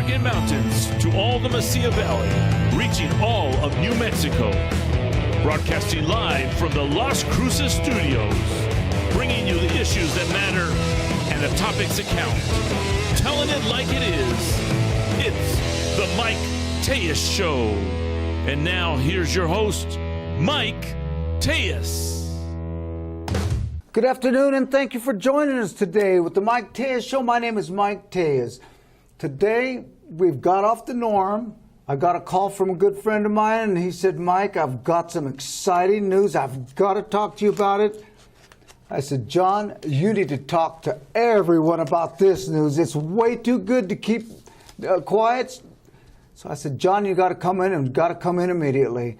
Oregon mountains to all the Mesilla Valley, reaching all of New Mexico. Broadcasting live from the Las Cruces studios, bringing you the issues that matter and the topics that count. Telling it like it is. It's the Mike Tellez Show. And now here's your host, Mike Tellez. Good afternoon, and thank you for joining us today with the Mike Tellez Show. My name is Mike Tellez. Today, we've got off the norm. I got a call from a good friend of mine, and he said, Mike, I've got some exciting news. I've got to talk to you about it. I said, John, you need to talk to everyone about this news. It's way too good to keep quiet. So I said, John, you got to come in, and got to come in immediately.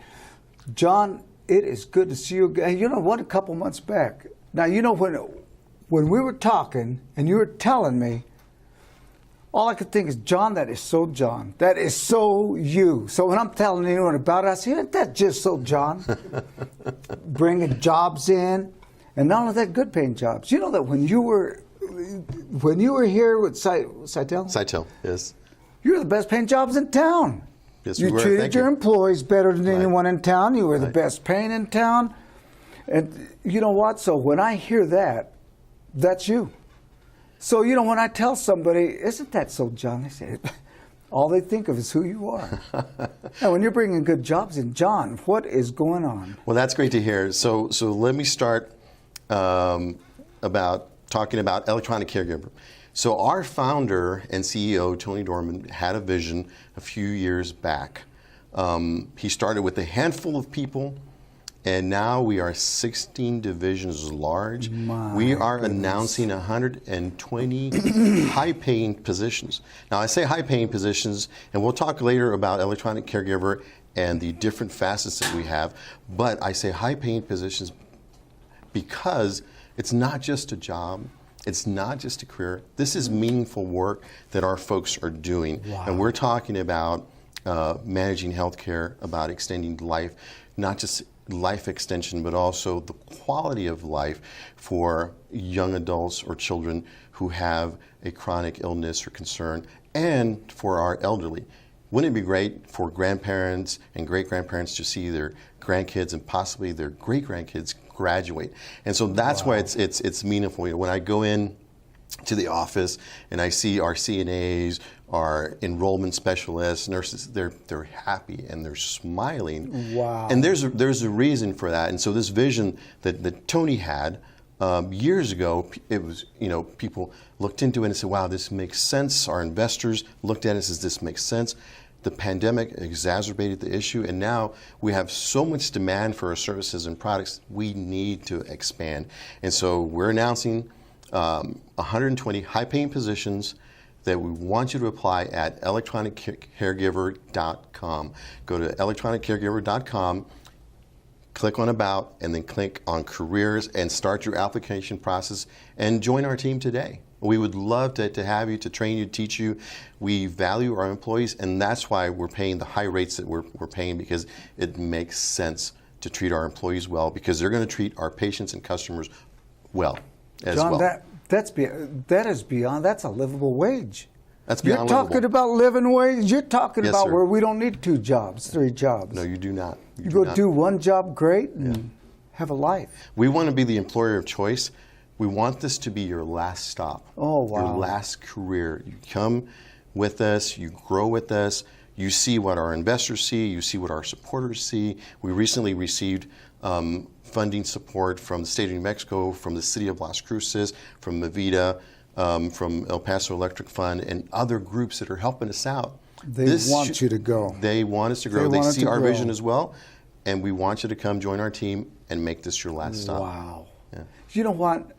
John, it is good to see you again. You know what, a couple months back. Now, you know, when we were talking, and you were telling me, all I could think is, John, that is so John. That is so you. So when I'm telling anyone about it, I say, isn't that just so John? Bringing jobs in, and not only that, good-paying jobs. You know that when you were here with Cytel? Cytel, yes. You were the best-paying jobs in town. Yes, you we were. treated your employees better than anyone in town. You were the Right. best paying in town. And you know what? So when I hear that, that's you. So, you know, when I tell somebody, isn't that so, John? They say, all they think of is who you are. And when you're bringing good jobs in, John, what is going on? Well, that's great to hear. So let me start about talking about Electronic Caregiver. So our founder and CEO, Tony Dorman, had a vision a few years back. He started with a handful of people, and now we are 16 divisions large. We are announcing 120 high-paying positions. Now, I say high-paying positions, and we'll talk later about Electronic Caregiver and the different facets that we have, but I say high-paying positions because it's not just a job. It's not just a career. This is meaningful work that our folks are doing. Wow. And we're talking about managing healthcare, about extending life, not just life extension, but also the quality of life for young adults or children who have a chronic illness or concern, and for our elderly. Wouldn't it be great for grandparents and great-grandparents to see their grandkids and possibly their great-grandkids graduate? And so that's why it's meaningful. You know, when I go in to the office and I see our CNAs, our enrollment specialists, nurses, they're happy and they're smiling. Wow. And there's a reason for that. And so this vision that Tony had years ago, it was, you know, people looked into it and said, wow, this makes sense. Our investors looked at it and said, this makes sense. The pandemic exacerbated the issue, and now we have so much demand for our services and products, we need to expand. And so we're announcing 120 high-paying positions that we want you to apply at electroniccaregiver.com. Go to electroniccaregiver.com, click on About, and then click on Careers and start your application process and join our team today. We would love to have you, to train you, teach you. We value our employees, and that's why we're paying the high rates that we're paying, because it makes sense to treat our employees well, because they're going to treat our patients and customers well as John, well. that's a livable wage. That's You're beyond talking livable. about living wage. You're talking Yes, about sir. where we don't need 2 jobs, 3 jobs. No, you do not. You go do one job great and have a life. We want to be the employer of choice. We want this to be your last stop. Oh, wow. Your last career. You come with us, you grow with us, you see what our investors see, you see what our supporters see. We recently received funding support from the state of New Mexico, from the city of Las Cruces, from Mavita, from El Paso Electric Fund, and other groups that are helping us out. They want you to go. They want us to grow. They want us see to our grow. vision as well, and we want you to come join our team and make this your last stop. Wow. Yeah. You know what?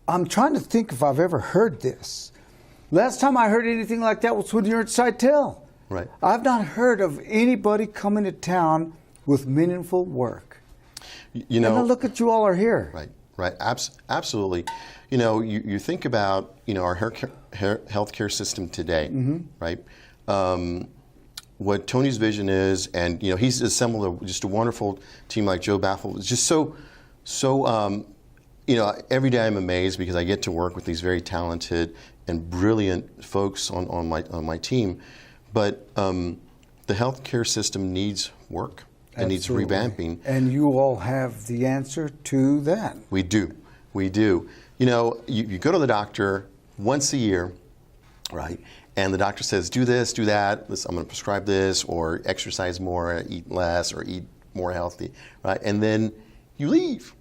I'm trying to think if I've ever heard this. Last time I heard anything like that was when you were at Cytel. Right. I've not heard of anybody coming to town with meaningful work. You know, and then look at you all are here. Right. Absolutely. You know, you think about, you know, our healthcare system today, right? What Tony's vision is, and you know, he's assembled just a wonderful team like Joe Baffle. It's just so every day I'm amazed because I get to work with these very talented and brilliant folks on my team. But the healthcare system needs work. It needs revamping. And you all have the answer to that. We do. We do. You go to the doctor once a year, right? And the doctor says, do this, do that. I'm going to prescribe this, or exercise more, eat less, or eat more healthy, right? And then you leave.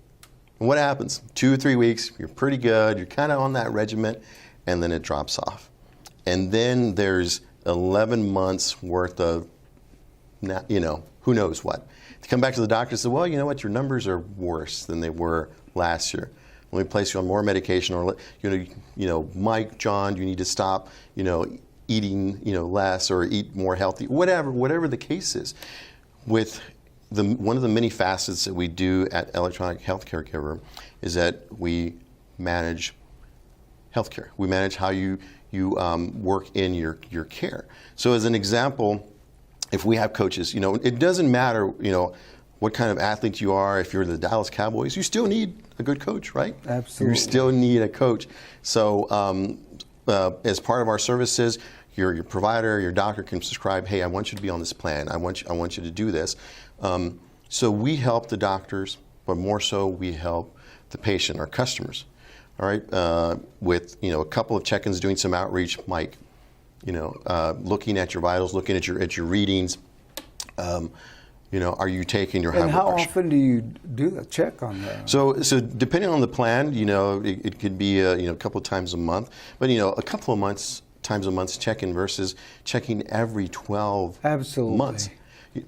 And what happens? 2 or 3 weeks, you're pretty good, you're kind of on that regimen, and then it drops off. And then there's 11 months worth of, who knows what. To come back to the doctor and say, well, you know what, your numbers are worse than they were last year. Let me place you on more medication, or Mike, John, you need to stop, eating, less, or eat more healthy, whatever the case is. With one of the many facets that we do at Electronic Health Caregiver is that we manage healthcare. We manage how you work in your care. So as an example, if we have coaches, it doesn't matter, what kind of athlete you are. If you're the Dallas Cowboys, you still need a good coach, right? Absolutely. You still need a coach. So as part of our services, your provider, your doctor can prescribe, hey, I want you to be on this plan. I want you to do this. So we help the doctors, but more so we help the patient, our customers. All right, with a couple of check-ins, doing some outreach, Mike. Looking at your vitals, looking at your readings. Are you taking your high blood pressure? And how often do you do a check on that? So depending on the plan, it could be a couple of times a month, but a couple of times a month check-in versus checking every 12 months.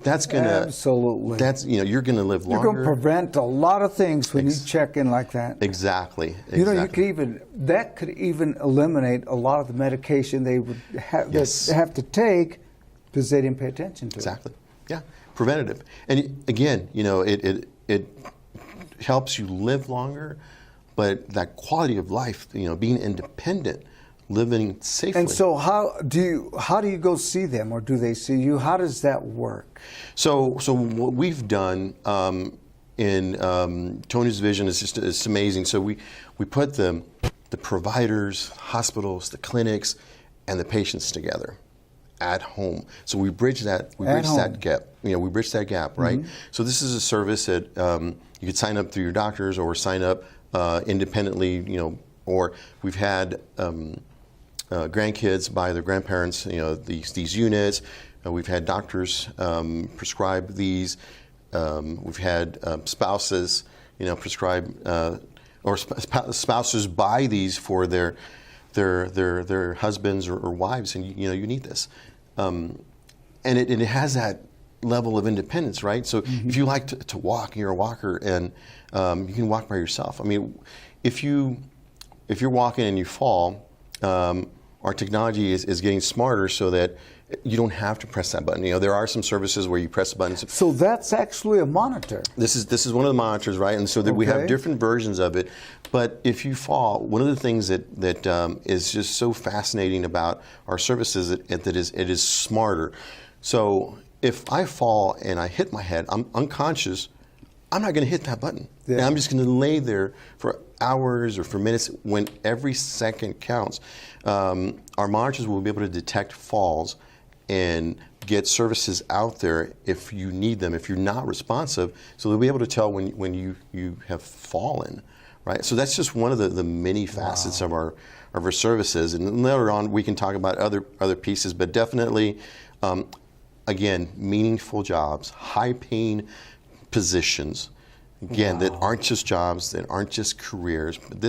That's absolutely. That's you're gonna live longer. You're gonna prevent a lot of things when you check in like that. Exactly. You could even eliminate a lot of the medication they would have to take because they didn't pay attention to it. Exactly. Yeah. Preventative. And again, it helps you live longer, but that quality of life, being independent, living safely. And so how do you go see them, or do they see you? How does that work? So what we've done in Tony's vision is it's amazing. So we put the providers, hospitals, the clinics, and the patients together at home. So we bridge that gap. We bridge that gap, right? Mm-hmm. So this is a service that you could sign up through your doctors or sign up independently. Or we've had grandkids by their grandparents. These units. We've had doctors prescribe these. We've had spouses, prescribe or spouses buy these for their husbands or wives, and you need this, and it has that level of independence, right? So if you like to walk, you're a walker, and you can walk by yourself. I mean, if you're walking and you fall, our technology is getting smarter so that you don't have to press that button. There are some services where you press the button. So that's actually a monitor. This is one of the monitors, right? And so that we have different versions of it. But if you fall, one of the things that is just so fascinating about our services is that it is smarter. So if I fall and I hit my head, I'm unconscious, I'm not going to hit that button. Yeah. And I'm just going to lay there for hours or for minutes when every second counts. Our monitors will be able to detect falls and get services out there if you need them, if you're not responsive. So they'll be able to tell when you have fallen, right? So that's just one of the many facets of our services. And later on, we can talk about other pieces, but definitely, again, meaningful jobs, high-paying positions. Again, that aren't just jobs, that aren't just careers, but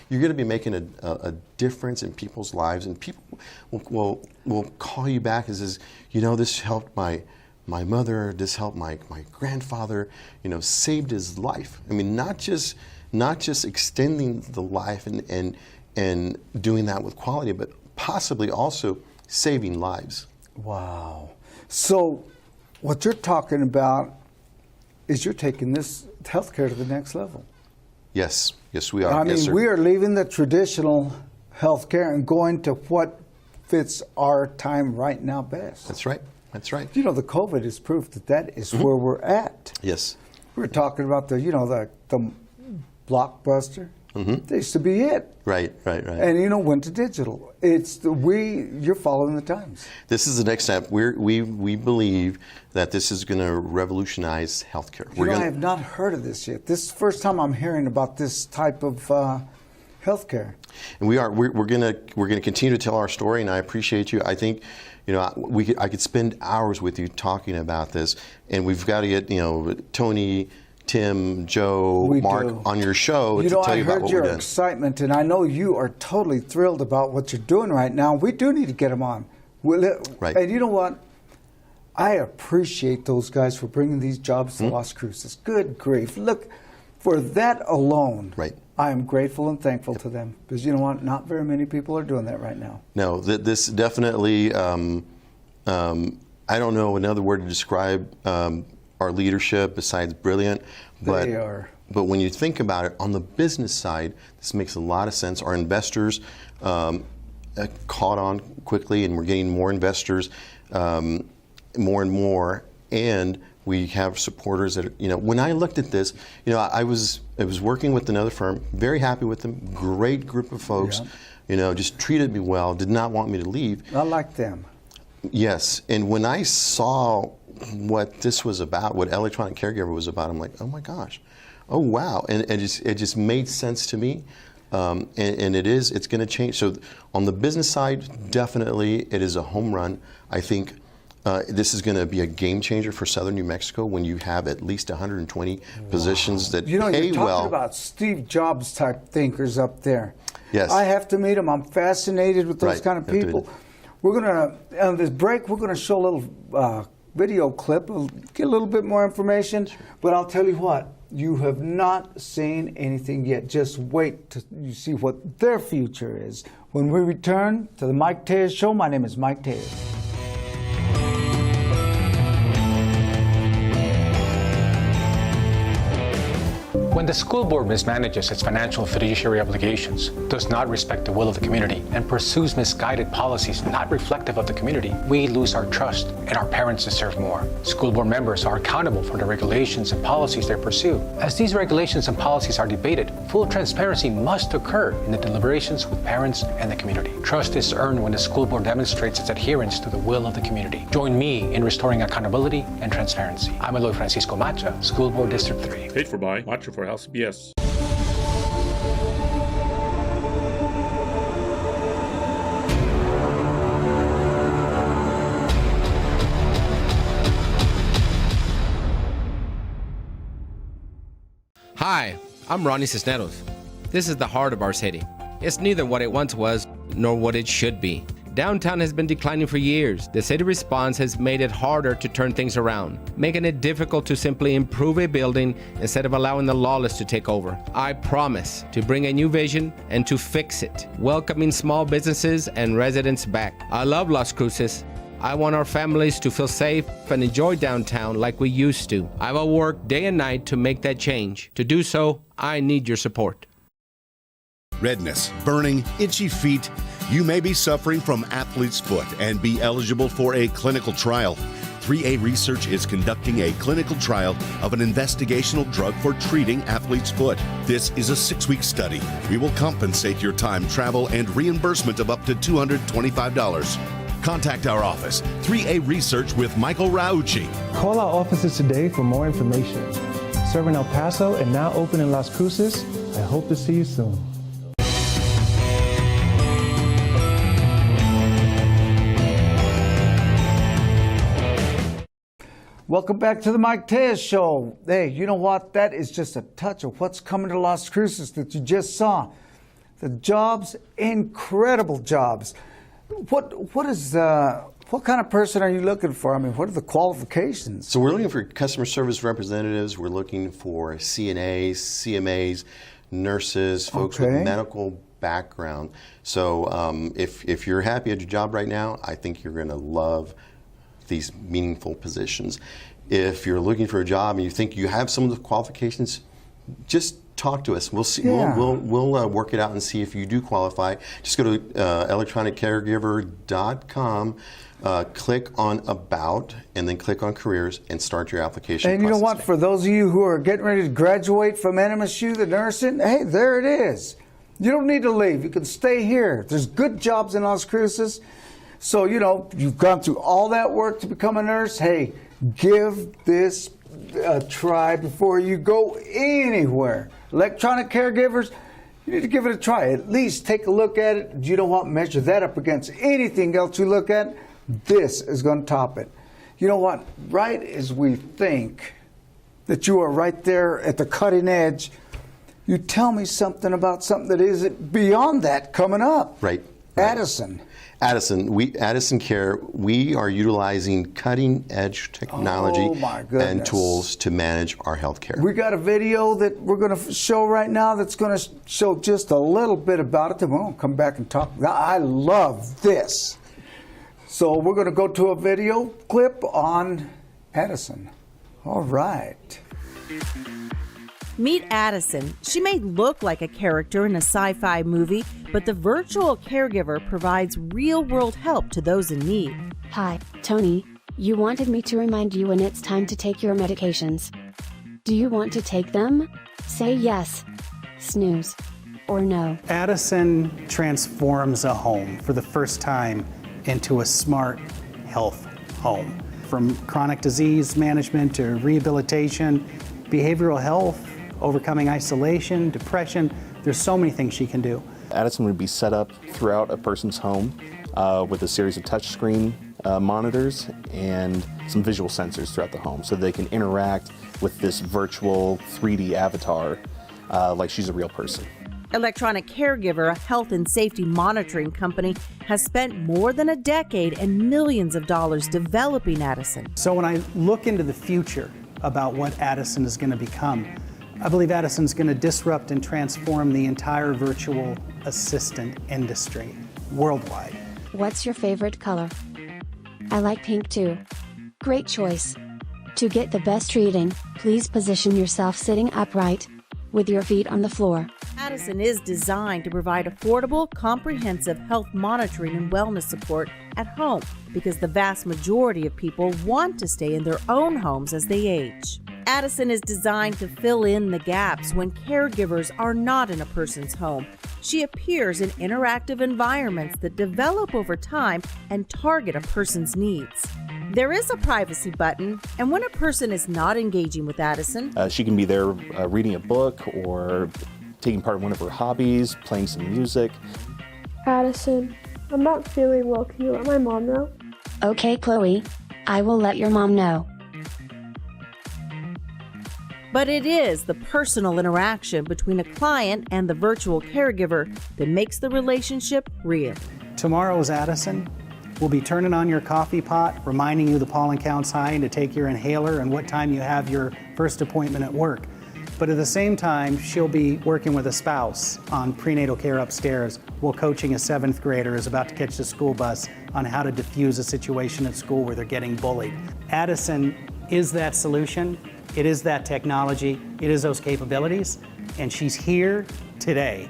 you're going to be making a difference in people's lives, and people will call you back and says, this helped my mother, this helped my grandfather, saved his life. I mean, not just extending the life and doing that with quality, but possibly also saving lives. Wow. So what you're talking about is you're taking this healthcare to the next level. Yes, we are. I mean, we are leaving the traditional healthcare and going to what fits our time right now best. That's right. The COVID is proof that is where we're at. Yes. We were talking about the blockbuster. That used to be it. Right. And went to digital. You're following the times. This is the next step. We believe that this is going to revolutionize healthcare. I have not heard of this yet. This is the first time I'm hearing about this type of healthcare. And we're going to continue to tell our story. And I appreciate you. I think, I could spend hours with you talking about this. And we've got to get Tony, Tim, Joe, Mark on your show to tell you about what we're doing. I heard your excitement, and I know you are totally thrilled about what you're doing right now. We do need to get them on. Right. And you know what? I appreciate those guys for bringing these jobs to Las Cruces. Good grief. Look, for that alone, I am grateful and thankful to them. Because you know what? Not very many people are doing that right now. No, this definitely, I don't know another word to describe our leadership besides brilliant. They are. But when you think about it, on the business side, this makes a lot of sense. Our investors caught on quickly, and we're getting more investors more and more. And we have supporters that, when I looked at this, I was working with another firm, very happy with them, great group of folks, just treated me well, did not want me to leave. I like them. Yes, and when I saw what this was about, what Electronic Caregiver was about, I'm like, oh my gosh, oh wow, and it just made sense to me, and it's going to change. So on the business side, definitely it is a home run. I think this is going to be a game changer for Southern New Mexico when you have at least 120 positions that pay well. You're talking about Steve Jobs type thinkers up there. Yes, I have to meet them. I'm fascinated with those kind of people. We're going to, on this break, we're going to show a little video clip. We'll get a little bit more information, but I'll tell you what, you have not seen anything yet. Just wait till you see what their future is. When we return to the Mike Tellez Show, my name is Mike Tellez. When the school board mismanages its financial fiduciary obligations, does not respect the will of the community, and pursues misguided policies not reflective of the community, we lose our trust and our parents deserve more. School board members are accountable for the regulations and policies they pursue. As these regulations and policies are debated, full transparency must occur in the deliberations with parents and the community. Trust is earned when the school board demonstrates its adherence to the will of the community. Join me in restoring accountability and transparency. I'm Eloy Francisco Macha, School Board District 3. Paid for by Macha for LCBS. Hi, I'm Ronnie Cisneros. This is the heart of our city. It's neither what it once was, nor what it should be. Downtown has been declining for years. The city response has made it harder to turn things around, making it difficult to simply improve a building instead of allowing the lawless to take over. I promise to bring a new vision and to fix it, welcoming small businesses and residents back. I love Las Cruces. I want our families to feel safe and enjoy downtown like we used to. I will work day and night to make that change. To do so, I need your support. Redness, burning, itchy feet. You may be suffering from athlete's foot and be eligible for a clinical trial. 3A Research is conducting a clinical trial of an investigational drug for treating athlete's foot. This is a 6-week study. We will compensate your time, travel, and reimbursement of up to $225. Contact our office, 3A Research with Michael Raucci. Call our offices today for more information. Serving El Paso and now open in Las Cruces. I hope to see you soon. Welcome back to the Mike Tellez Show. Hey, you know what? That is just a touch of what's coming to Las Cruces that you just saw. The jobs, incredible jobs. What kind of person are you looking for? I mean, what are the qualifications? So we're looking for customer service representatives. We're looking for CNAs, CMAs, nurses, folks with medical background. So if you're happy at your job right now, I think you're going to love these meaningful positions. If you're looking for a job and you think you have some of the qualifications, just talk to us. We'll see. Yeah. We'll work it out and see if you do qualify. Just go to electroniccaregiver.com. Click on About, and then click on Careers, and start your application And you know process. what? For those of you who are getting ready to graduate from NMSU, the nursing, hey, there it is. You don't need to leave. You can stay here. There's good jobs in Las Cruces. So, you know, you've gone through all that work to become a nurse. Hey, give this a try before you go anywhere. Electronic caregivers, you need to give it a try. At least take a look at it. You know what? Measure that up against anything else you look at. This is going to top it. You know what? Right as we think that you are right there at the cutting edge, you tell me something about something that is beyond that coming up. Right. Addison. Addison Care, we are utilizing cutting-edge technology Oh, my goodness. and tools to manage our health care. We got a video that we're going to show right now that's going to show just a little bit about it. Then we'll come back and talk. I love this. So we're going to go to a video clip on Addison. All right. Meet Addison. She may look like a character in a sci-fi movie, but the virtual caregiver provides real-world help to those in need. Hi, Tony. You wanted me to remind you when it's time to take your medications. Do you want to take them? Say yes, snooze, or no. Addison transforms a home for the first time into a smart health home. From chronic disease management to rehabilitation, behavioral health, overcoming isolation, depression, there's so many things she can do. Addison would be set up throughout a person's home with a series of touchscreen monitors and some visual sensors throughout the home so they can interact with this virtual 3D avatar like she's a real person. Electronic Caregiver, a health and safety monitoring company, has spent more than a decade and millions of dollars developing Addison. So when I look into the future about what Addison is going to become, I believe Addison's going to disrupt and transform the entire virtual assistant industry worldwide. What's your favorite color? I like pink too. Great choice. To get the best reading, please position yourself sitting upright, with your feet on the floor. Addison is designed to provide affordable, comprehensive health monitoring and wellness support at home because the vast majority of people want to stay in their own homes as they age. Addison is designed to fill in the gaps when caregivers are not in a person's home. She appears in interactive environments that develop over time and target a person's needs. There is a privacy button, and when a person is not engaging with Addison, She can be there reading a book or taking part in one of her hobbies, playing some music. Addison, I'm not feeling well. Can you let my mom know? Okay, Chloe. I will let your mom know. but it is the personal interaction between a client and the virtual caregiver that makes the relationship real. Tomorrow's Addison will be turning on your coffee pot, reminding you the pollen count's high and to take your inhaler and what time you have your first appointment at work. But at the same time, she'll be working with a spouse on prenatal care upstairs while coaching a 7th grader who's about to catch the school bus on how to diffuse a situation at school where they're getting bullied. Addison is that solution. It is that technology. It is those capabilities. And she's here today.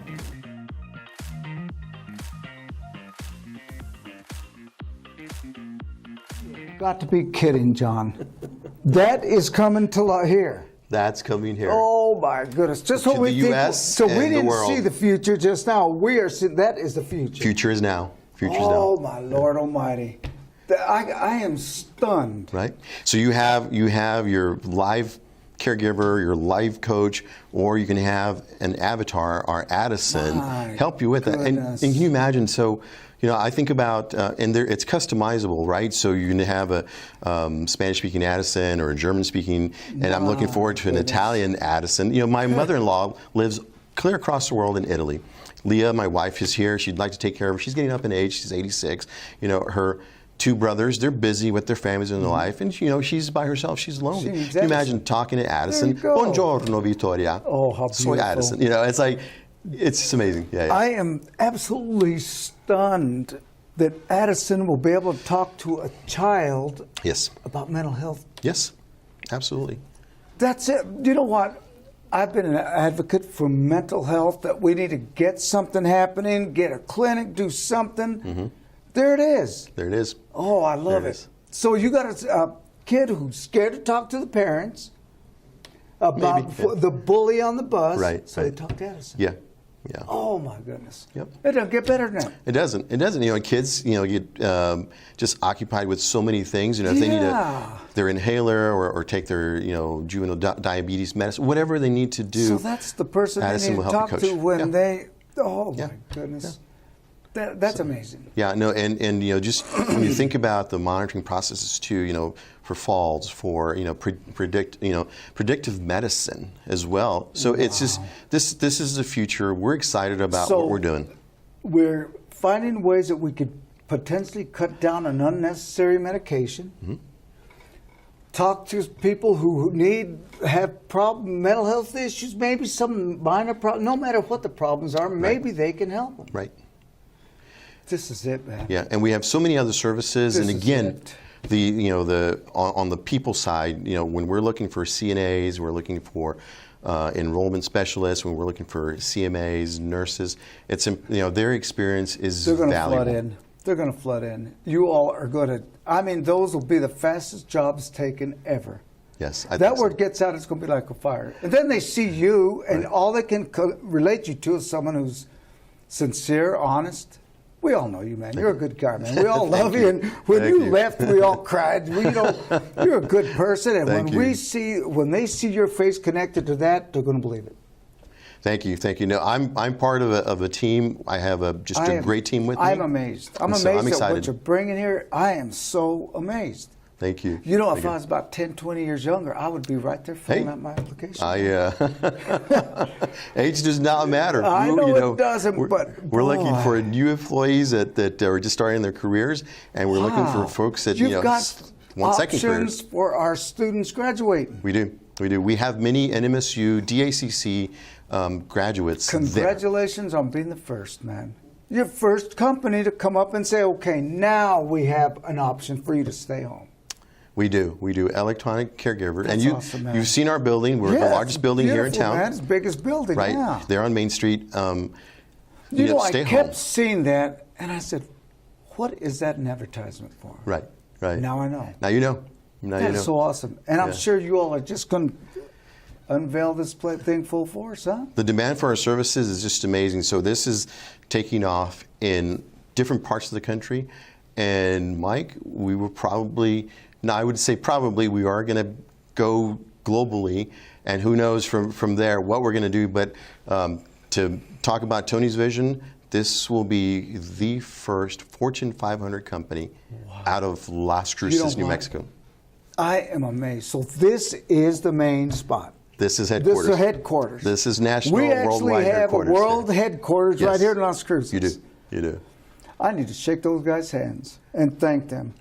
Got to be kidding, John. That is coming to here. That's coming here. Oh my goodness! Just what To we the think. US So we and the didn't world. see the future just now. We are seeing that is the future. Future is now. Future's Oh now. my Lord Almighty! I am stunned. Right? So you have your live caregiver, your live coach, or you can have an avatar, our Addison, My help you with that. And goodness. can you imagine? So, I think about, and it's customizable, right? So you can have a Spanish-speaking Addison or a German-speaking, and I'm looking forward to an Italian Addison. My mother-in-law lives clear across the world in Italy. Leah, my wife, is here. She'd like to take care of her. She's getting up in age. She's 86. Her 2 brothers, they're busy with their families and their life, and she's by herself. She's lonely. She's- Can you imagine talking to Addison? There you go. Buongiorno, Vittoria. Oh, how Soy beautiful. Addison. It's like, it's just amazing. Yeah. I am absolutely stunned that Addison will be able to talk to a child Yes. about mental health. Yes. Absolutely. That's it. You know what? I've been an advocate for mental health, that we need to get something happening, get a clinic, do something. Mm-hmm. There it is. There it is. Oh, I love There it. is. So you got a kid who's scared to talk to the parents about Maybe, yeah. the bully on the bus. Right, So right. they talk to Edison. Yeah. Yeah. Oh my goodness. Yep. It doesn't get better than that. It doesn't. It doesn't. You know, kids, get just occupied with so many things. You know, if they need their inhaler or take their, juvenile diabetes medicine, whatever they need to do. So that's the person Addison they need will to help talk you to coach. when Yeah. they. Oh Yeah. my goodness. That's amazing. Yeah, no, and just when you think about the monitoring processes too, for falls, for predictive medicine as well. So it's just this is the future. We're excited about what we're doing. We're finding ways that we could potentially cut down on unnecessary medication. Mm-hmm. Talk to people who have mental health issues, maybe some minor problem. No matter what the problems are, maybe they can help them. Right. This is it, man. Yeah, and we have so many other services. This And is again, it. on the people side, when we're looking for CNAs, we're looking for enrollment specialists, when we're looking for CMAs, nurses, it's their experience is They're going to valuable. flood in. They're going to flood in. You all are going to. I mean, those will be the fastest jobs taken ever. Yes, That word gets out, it's going to be like a fire. And then they see you, and all they can relate you to is someone who's sincere, honest. We all know you, man. You're a good guy, man. We all love you. And when you left, we all cried. You're a good person. And when they see your face connected to that, they're going to believe it. Thank you. No, I'm part of a team. I have a great team with me. I'm amazed. I'm amazed at what you're bringing here. I am so amazed. Thank you. If I was about 10, 20 years younger, I would be right there filling out my application. Age does not matter. I know it doesn't, we're looking for new employees that are just starting their careers, and we're looking for folks that You've got want second careers. options for our students graduating. We do. We have many NMSU, DACC graduates. Congratulations on being the first, man. Your first company to come up and say, okay, now we have an option for you to stay home. We do. Electronic Caregiver. That's and awesome, man. you've seen our building. We're the largest building here in town. Man. It's the biggest building, right? Yeah. There on Main Street. I stay kept home. seeing that, and I said, what is that an advertisement for? Right. Now I know. Now you know. That is so awesome. And I'm sure you all are just going to unveil this thing full force, huh? The demand for our services is just amazing. So this is taking off in different parts of the country. And Mike, we will probably, I would say probably, we are going to go globally. And who knows from there what we're going to do. But to talk about Tony's vision, this will be the first Fortune 500 company out of Las Cruces, New Mexico. I am amazed. So this is the main spot. This is headquarters. This is headquarters. This is national, worldwide headquarters. We actually have a world headquarters right here in Las Cruces. You do. I need to shake those guys' hands and thank them.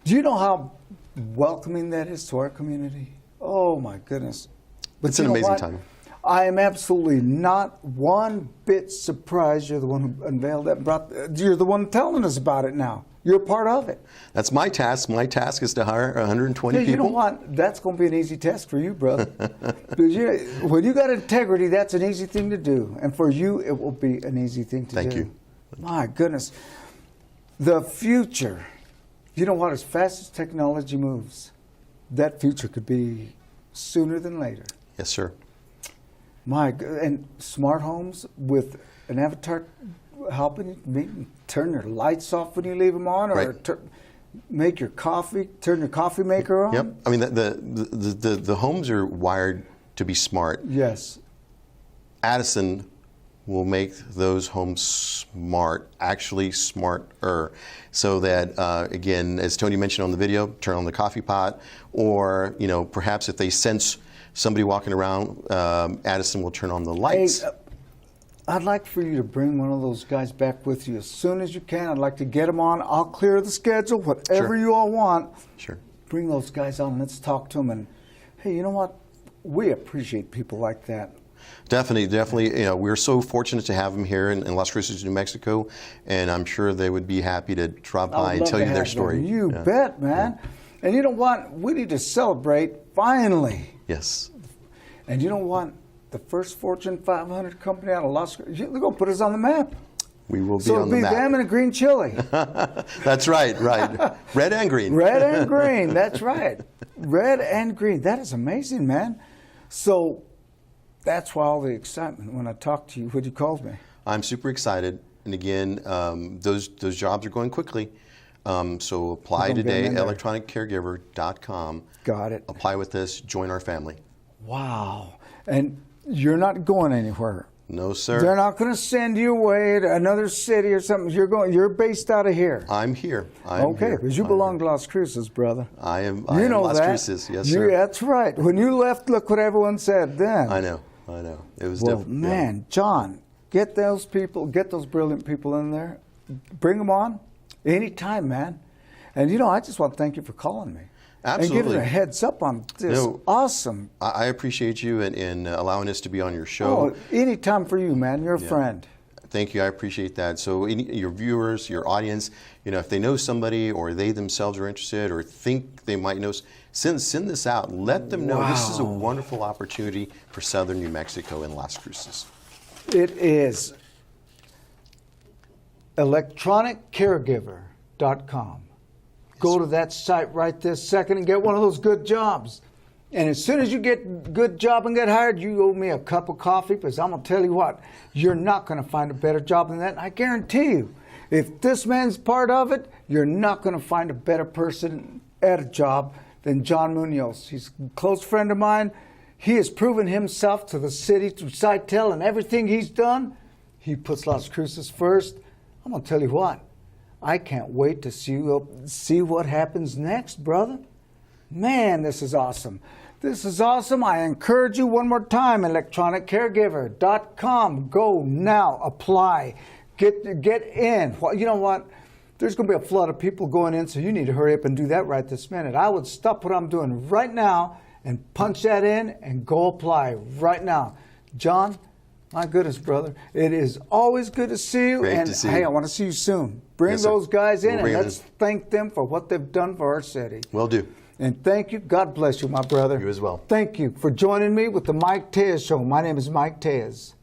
Do you know how welcoming that is to our community? Oh, my goodness. But it's an amazing time. I am absolutely not one bit surprised you're the one who unveiled that. You're the one telling us about it now. You're part of it. That's my task. My task is to hire 120 people. You know what? That's going to be an easy task for you, brother. Because when you got integrity, that's an easy thing to do. And for you, it will be an easy thing to do. Thank you. My goodness. The future. You know what? As fast as technology moves, that future could be sooner than later. Yes, sir. And smart homes with an avatar helping you turn your lights off when you leave them on, or make your coffee, turn your coffee maker on. Yep. I mean, the homes are wired to be smart. Yes. Addison will make those homes smart, actually smarter, so that again, as Tony mentioned on the video, turn on the coffee pot, or perhaps if they sense somebody walking around, Addison will turn on the lights. Hey, I'd like for you to bring one of those guys back with you as soon as you can. I'd like to get them on. I'll clear the schedule, whatever you all want. Sure. Bring those guys on. Let's talk to them. And hey, you know what? We appreciate people like that. Definitely. We're so fortunate to have them here in Las Cruces, New Mexico, and I'm sure they would be happy to drop by and tell you their story. You bet, man. Yeah. And you know what? We need to celebrate finally. Yes. And you know what? the first Fortune 500 company out of Las Cruces. They're going to put us on the map. We will be So on it'll the be map. them and a green chili. That's right. Red and green. Red and green. That's right. Red and green. That is amazing, man. So that's why all the excitement when I talked to you when you called me. I'm super excited. And again, those jobs are going quickly. So apply today, electroniccaregiver.com. Got it. Apply with us, join our family. Wow. And you're not going anywhere. No, sir. They're not going to send you away to another city or something. You're based out of here. I'm here. Okay, because you belong to Las Cruces, brother. I am You know Las that. Cruces. Yes, sir. That's right. When you left, look what everyone said then. I know. It was Well, different. man, John, get those brilliant people in there. Bring them on anytime, man. And, I just want to thank you for calling me. Absolutely. And giving a heads up on this. Awesome. I appreciate you and allowing us to be on your show. Oh, anytime for you, man. You're a friend. Thank you. I appreciate that. So your viewers, your audience, if they know somebody or they themselves are interested or think they might know, send this out. Let them know this is a wonderful opportunity for southern New Mexico and Las Cruces. It is electroniccaregiver.com. Go to that site right this second and get one of those good jobs. And as soon as you get a good job and get hired, you owe me a cup of coffee, because I'm going to tell you what, you're not going to find a better job than that. And I guarantee you, if this man's part of it, you're not going to find a better person at a job than John Munoz. He's a close friend of mine. He has proven himself to the city through Sitel and everything he's done. He puts Las Cruces first. I'm going to tell you what, I can't wait to see what happens next, brother. Man, this is awesome. This is awesome. I encourage you one more time, electroniccaregiver.com. Go now, apply, get in. Well, you know what? There's going to be a flood of people going in, so you need to hurry up and do that right this minute. I would stop what I'm doing right now and punch that in and go apply right now. John, my goodness, brother, it is always good to see you. Great and to see hey, you. I want to see you soon. Bring Yes, sir. those guys in, We'll bring and them let's in. thank them for what they've done for our city. Will do. And thank you. God bless you, my brother. You as well. Thank you for joining me with the Mike Tellez Show. My name is Mike Tellez.